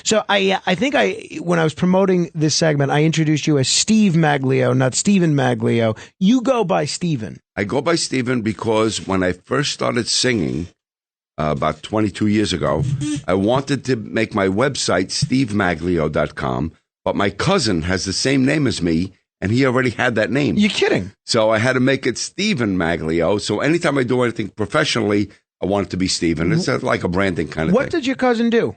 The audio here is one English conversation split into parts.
So I think when I was promoting this segment, I introduced you as Steve Maglio, not Stephen Maglio. You go by Stephen. I go by Stephen because when I first started singing about 22 years ago, I wanted to make my website stevemaglio.com, but my cousin has the same name as me, and he already had that name. You're kidding. So I had to make it Stephen Maglio. So anytime I do anything professionally, I want it to be Stephen. It's like a branding kind of thing. What did your cousin do?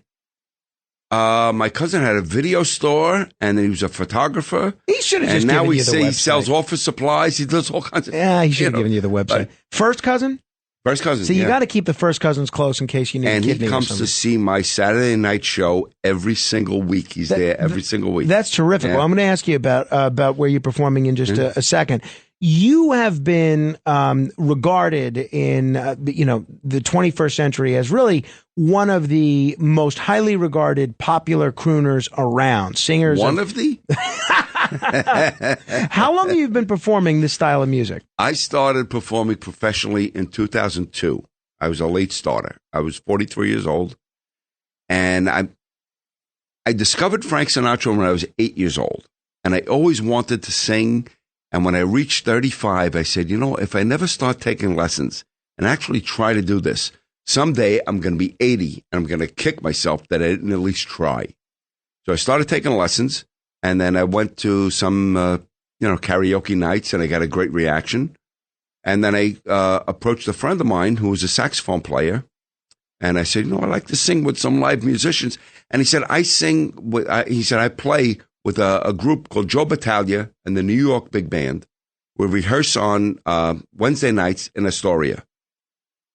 My cousin had a video store, and then he was a photographer. He should have just given you the website. He sells office supplies. He does all kinds of... Yeah, he should have given you the website. First cousin? First cousin, So you got to keep the first cousins close in case you need a kidney or something. And he comes to see my Saturday night show every single week. He's there every single week. That's terrific. Yeah. Well, I'm going to ask you about where you're performing in just a second. You have been regarded in the 21st century as really one of the most highly regarded popular crooners around. Singers. One of the? How long have you been performing this style of music? I started performing professionally in 2002. I was a late starter. I was 43 years old. And I discovered Frank Sinatra when I was 8 years old. And I always wanted to sing. And when I reached 35, I said, if I never start taking lessons and actually try to do this, someday I'm going to be 80 and I'm going to kick myself that I didn't at least try. So I started taking lessons, and then I went to some, karaoke nights, and I got a great reaction. And then I approached a friend of mine who was a saxophone player, and I said, I like to sing with some live musicians. And he said, I play with a group called Joe Battaglia and the New York Big Band. We rehearse on Wednesday nights in Astoria.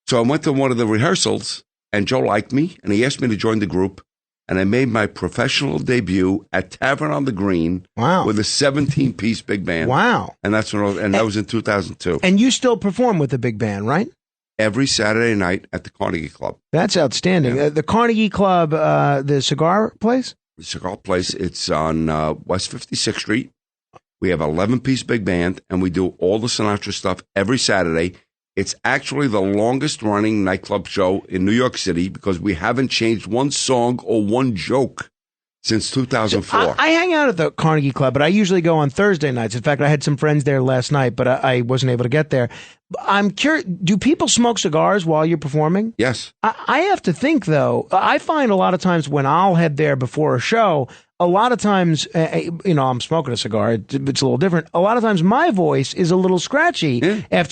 So I went to one of the rehearsals, and Joe liked me, and he asked me to join the group. And I made my professional debut at Tavern on the Green with a 17-piece big band. Wow. And that's when that was in 2002. And you still perform with the big band, right? Every Saturday night at the Carnegie Club. That's outstanding. Yeah. The Carnegie Club, the cigar place? The cigar place, it's on West 56th Street. We have an 11-piece big band, and we do all the Sinatra stuff every Saturday. It's actually the longest-running nightclub show in New York City because we haven't changed one song or one joke since 2004. So I hang out at the Carnegie Club, but I usually go on Thursday nights. In fact, I had some friends there last night, but I wasn't able to get there. I'm curious, do people smoke cigars while you're performing? Yes. I have to think, though. I find a lot of times when I'll head there before a show, a lot of times, I'm smoking a cigar. It's a little different. A lot of times my voice is a little scratchy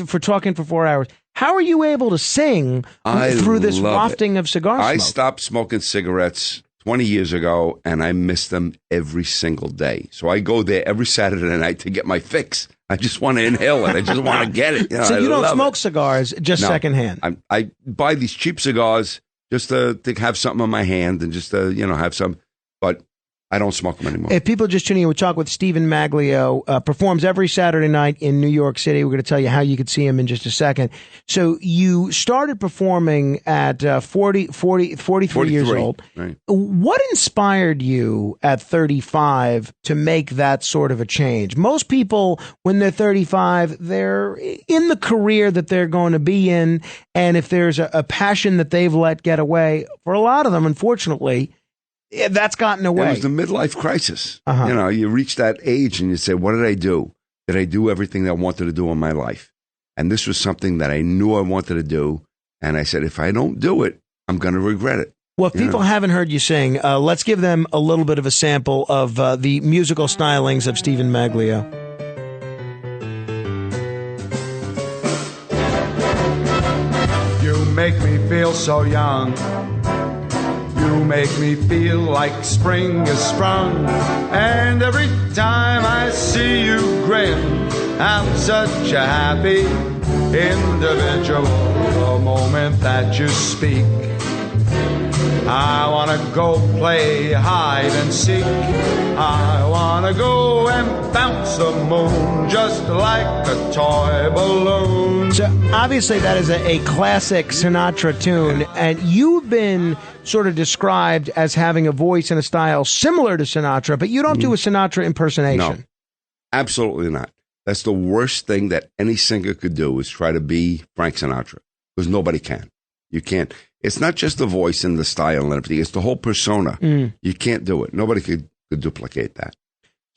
for talking for 4 hours. How are you able to sing through this wafting of cigar smoke? I stopped smoking cigarettes 20 years ago, and I miss them every single day. So I go there every Saturday night to get my fix. I just want to inhale it. I just want to get it. So you don't smoke cigars just secondhand? I buy these cheap cigars just to have something in my hand and just to, have some. But I don't smoke them anymore. If people are just tuning in, we talk with Stephen Maglio, performs every Saturday night in New York City. We're going to tell you how you could see him in just a second. So you started performing at 43 years old. Right. What inspired you at 35 to make that sort of a change? Most people, when they're 35, they're in the career that they're going to be in. And if there's a passion that they've let get away, for a lot of them, unfortunately, that's gotten away. It was the midlife crisis. You reach that age and you say, what did I do? Did I do everything that I wanted to do in my life? And this was something that I knew I wanted to do. And I said, if I don't do it, I'm going to regret it. Well, if people haven't heard you sing, let's give them a little bit of a sample of the musical stylings of Stephen Maglio. You make me feel so young. You make me feel like spring is sprung. And every time I see you grin, I'm such a happy individual. The moment that you speak, I want to go play hide and seek. I want to go and bounce the moon just like a toy balloon. So obviously that is a classic Sinatra tune, and you've been sort of described as having a voice and a style similar to Sinatra, but you don't do a Sinatra impersonation. No, absolutely not. That's the worst thing that any singer could do is try to be Frank Sinatra, because nobody can. You can't. It's not just the voice and the style and everything. It's the whole persona. You can't do it. Nobody could duplicate that.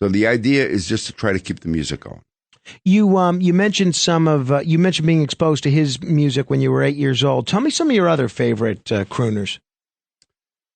So the idea is just to try to keep the music going. You mentioned you mentioned being exposed to his music when you were 8 years old. Tell me some of your other favorite crooners.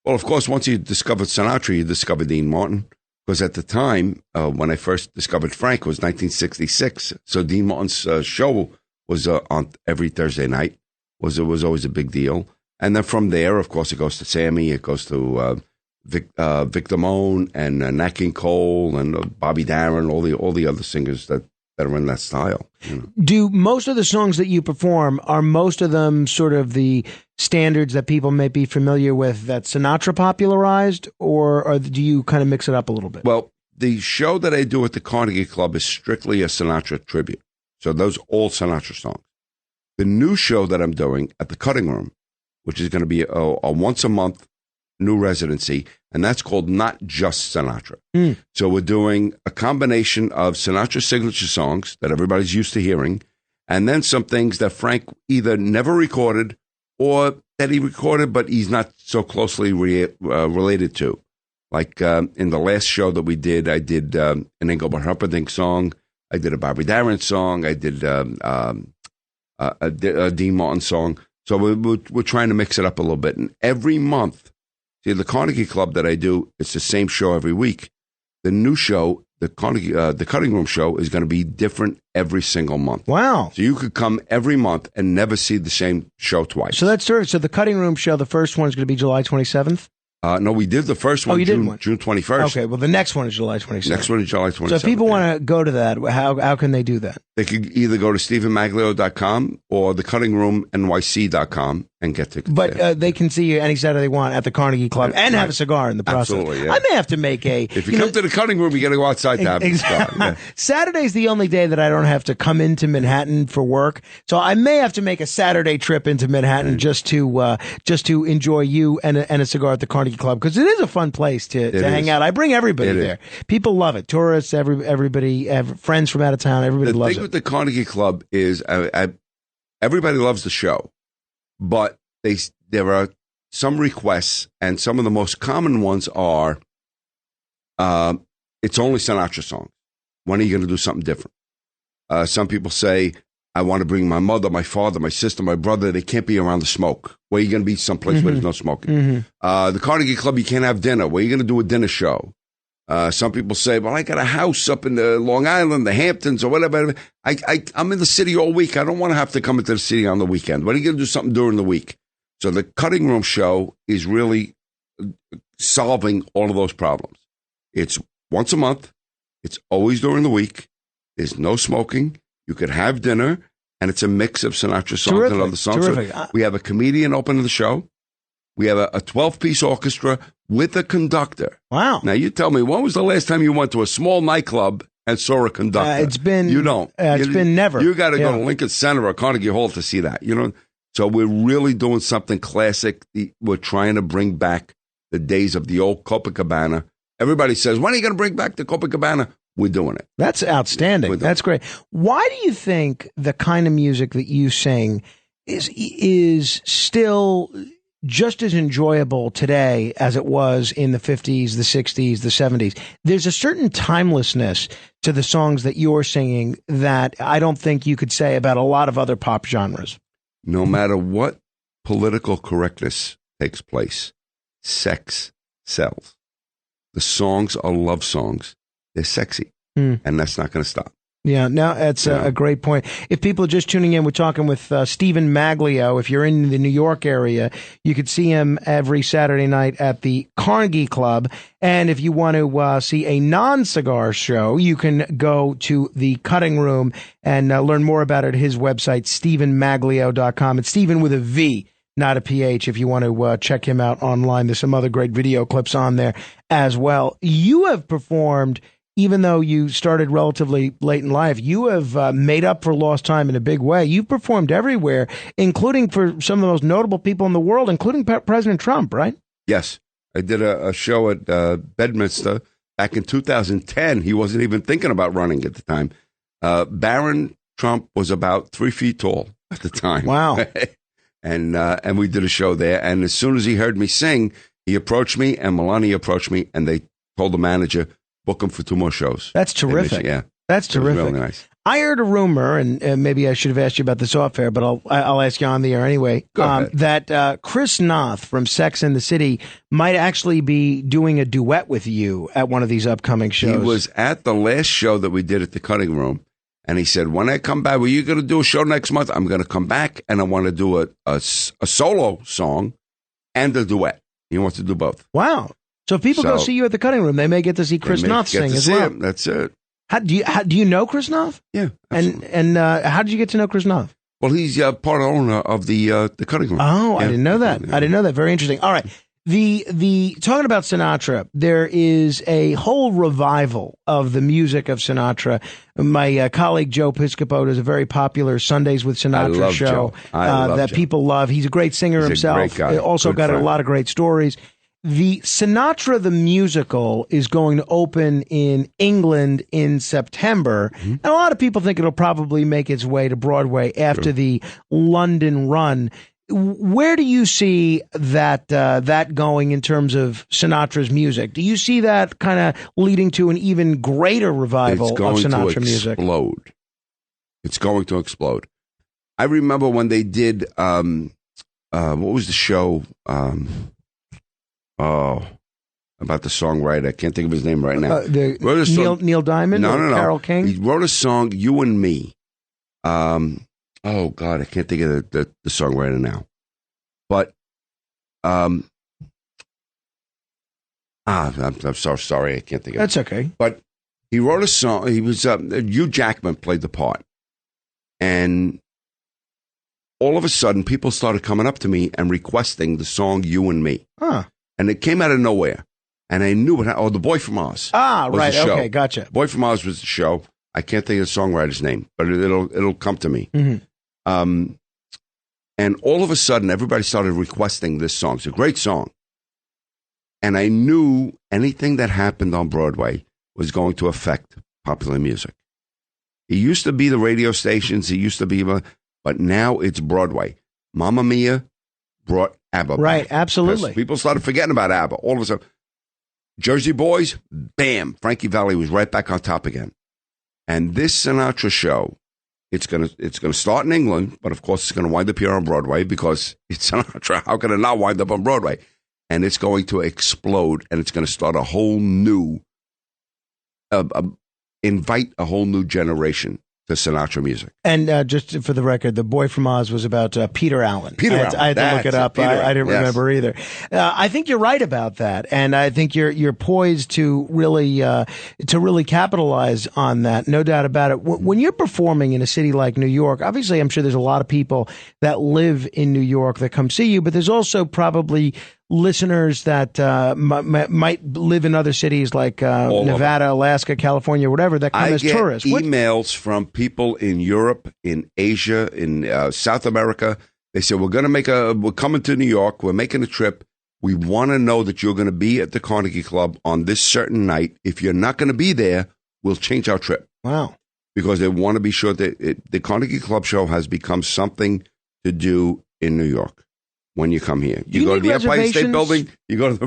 Well, of course, once you discovered Sinatra, you discovered Dean Martin. Because at the time, when I first discovered Frank, it was 1966. So Dean Martin's show was on every Thursday night. It was always a big deal. And then from there, of course, it goes to Sammy. It goes to Vic Damone and Nat King Cole and Bobby Darin, all the other singers that are in that style. You know. Do most of the songs that you perform, are most of them sort of the standards that people may be familiar with that Sinatra popularized, or do you kind of mix it up a little bit? Well, the show that I do at the Carnegie Club is strictly a Sinatra tribute. So those all Sinatra songs. The new show that I'm doing at the Cutting Room, which is going to be a once a month new residency, and that's called Not Just Sinatra. So we're doing a combination of Sinatra signature songs that everybody's used to hearing, and then some things that Frank either never recorded or that he recorded but he's not so closely related to. Like in the last show that we did, I did an Engelbert Humperdinck song, I did a Bobby Darin song, I did a Dean Martin song. So we're trying to mix it up a little bit. And every month, see, the Carnegie Club that I do, it's the same show every week. The new show, the Cutting Room show, is going to be different every single month. Wow. So you could come every month and never see the same show twice. So that's terrific. So the Cutting Room show, the first one is going to be July 27th? No, we did the first one, June 21st. Okay, well, the next one is July 27th. Next one is July 27th. So if people want to go to that, how can they do that? They could either go to StephenMaglio.com or thecuttingroomnyc.com and get tickets. But they can see you any Saturday they want at the Carnegie Club and have a cigar in the process. Absolutely, yeah. I may have to make If you come to the Cutting Room, you got to go outside to have a cigar. Yeah. Saturday's the only day that I don't have to come into Manhattan for work, so I may have to make a Saturday trip into Manhattan just to enjoy you and a cigar at the Carnegie Club, because it is a fun place to hang out. I bring everybody there. People love it. Tourists, everybody, friends from out of town, everybody loves it. The thing with the Carnegie Club is everybody loves the show, but there are some requests, and some of the most common ones are it's only Sinatra songs. When are you going to do something different? Some people say, I want to bring my mother, my father, my sister, my brother. They can't be around the smoke. Where are you going to be someplace where there's no smoking? The Carnegie Club, you can't have dinner. Where are you going to do a dinner show? Some people say, well, I got a house up in the Long Island, the Hamptons, or whatever. I'm in the city all week. I don't want to have to come into the city on the weekend. When are you going to do something during the week? So the Cutting Room show is really solving all of those problems. It's once a month. It's always during the week. There's no smoking. You could have dinner, and it's a mix of Sinatra songs and other songs. So we have a comedian opening the show. We have a 12-piece orchestra with a conductor. Wow. Now, you tell me, when was the last time you went to a small nightclub and saw a conductor? It's been... You don't. It's been never. You got to go to Lincoln Center or Carnegie Hall to see that. You know. So we're really doing something classic. We're trying to bring back the days of the old Copacabana. Everybody says, when are you going to bring back the Copacabana? We're doing it. That's outstanding. That's great. Why do you think the kind of music that you sing is still just as enjoyable today as it was in the 50s, the 60s, the 70s? There's a certain timelessness to the songs that you're singing that I don't think you could say about a lot of other pop genres. No matter what political correctness takes place, sex sells. The songs are love songs. They're sexy, and that's not going to stop. Yeah, no, that's a great point. If people are just tuning in, we're talking with Stephen Maglio. If you're in the New York area, you could see him every Saturday night at the Carnegie Club. And if you want to see a non-cigar show, you can go to the Cutting Room and learn more about it at his website, StephenMaglio.com. It's Stephen with a V, not a PH, if you want to check him out online. There's some other great video clips on there as well. You have performed... Even though you started relatively late in life, you have made up for lost time in a big way. You've performed everywhere, including for some of the most notable people in the world, including President Trump, right? Yes. I did a show at Bedminster back in 2010. He wasn't even thinking about running at the time. Barron Trump was about 3 feet tall at the time. Wow. And we did a show there. And as soon as he heard me sing, he approached me, and Melania approached me, and they told the manager, book him for 2 more shows. That's terrific. Yeah. That's terrific. It was really nice. I heard a rumor, and maybe I should have asked you about this off air, but I'll ask you on the air anyway. Go ahead. That Chris Noth from Sex and the City might actually be doing a duet with you at one of these upcoming shows. He was at the last show that we did at the Cutting Room, and he said, "When I come back, well, you going to do a show next month? I'm going to come back, and I want to do a solo song and a duet. He wants to do both." Wow! So if people go see you at the Cutting Room, they may get to see Chris Noth sing as well. Him. That's it. How do you know Chris Noth? Yeah, absolutely. And how did you get to know Chris Noth? Well, he's part owner of the Cutting Room. Oh, yeah. I didn't know that. I didn't know that. Very interesting. All right. The talking about Sinatra, there is a whole revival of the music of Sinatra. My colleague Joe Piscopo does a very popular Sundays with Sinatra show that Joe. people love. He's a great singer himself. A great guy. Also Good got friend. a lot of great stories. The Sinatra the Musical is going to open in England in September. Mm-hmm. And a lot of people think it'll probably make its way to Broadway after the London run. Where do you see that going in terms of Sinatra's music? Do you see that kind of leading to an even greater revival of Sinatra music? It's going to explode. I remember when they did, what was the show? About the songwriter. I can't think of his name right now. Neil Diamond? No. Carole King? He wrote a song, You and Me. Oh, God, I can't think of the songwriter now. But, I'm so sorry. I can't think of it. That's okay. But he wrote a song. He was, Hugh Jackman played the part. And all of a sudden, people started coming up to me and requesting the song You and Me. Huh. And it came out of nowhere. And I knew it. Oh, The Boy from Oz. Ah, was right. the show. Okay, gotcha. Boy from Oz was the show. I can't think of the songwriter's name, but it'll come to me. Mm-hmm. And all of a sudden, everybody started requesting this song. It's a great song. And I knew anything that happened on Broadway was going to affect popular music. It used to be the radio stations. It used to be, but now it's Broadway. Mamma Mia brought ABBA Right, back. absolutely. People started forgetting about ABBA. All of a sudden, Jersey Boys, bam, Frankie Valli was right back on top again. And this Sinatra show, it's gonna start in England, but of course it's gonna wind up here on Broadway because it's Sinatra. How can it not wind up on Broadway? And it's going to explode, and it's going to start a whole new, invite a whole new generation to Sinatra music. And just for the record, The Boy from Oz was about Peter Allen. I had to look it up. I didn't remember either. I think you're right about that, and I think you're poised to really capitalize on that. No doubt about it. When you're performing in a city like New York, obviously, I'm sure there's a lot of people that live in New York that come see you, but there's also probably listeners that might live in other cities like Nevada, Alaska, California, whatever, that come as tourists. I get emails from people in Europe, in Asia, in South America. They say, we're coming to New York. We're making a trip. We want to know that you're going to be at the Carnegie Club on this certain night. If you're not going to be there, we'll change our trip. Wow. Because they want to be sure that the Carnegie Club show has become something to do in New York. When you come here, you go to the Empire State Building, you go to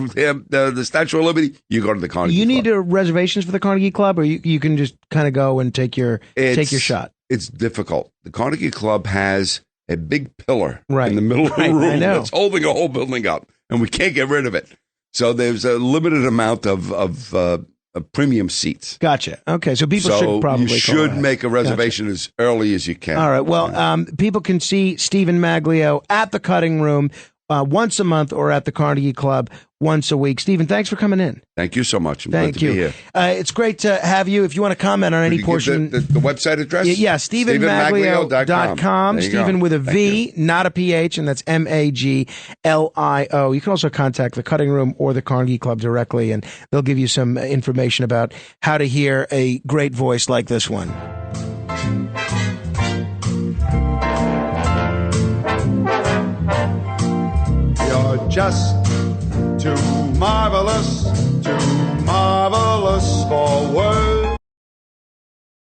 the Statue of Liberty, you go to the Carnegie Club. You need reservations for the Carnegie Club, or you can just kind of go and take your shot. It's difficult. The Carnegie Club has a big pillar right in the middle of the room that's holding a whole building up, and we can't get rid of it. So there's a limited amount of premium seats. Gotcha. Okay, so people should probably you should make a reservation as early as you can. All right. Well, people can see Stephen Maglio at the Cutting Room once a month or at the Carnegie Club once a week. Stephen, thanks for coming in. Thank you so much. I'm Thank glad to you. be here. It's great to have you. If you want to comment on any portion. The website address? Yeah, StephenMaglio.com. Stephen with a V, not a PH, and that's Maglio. You can also contact the Cutting Room or the Carnegie Club directly, and they'll give you some information about how to hear a great voice like this one. You're just too marvelous, too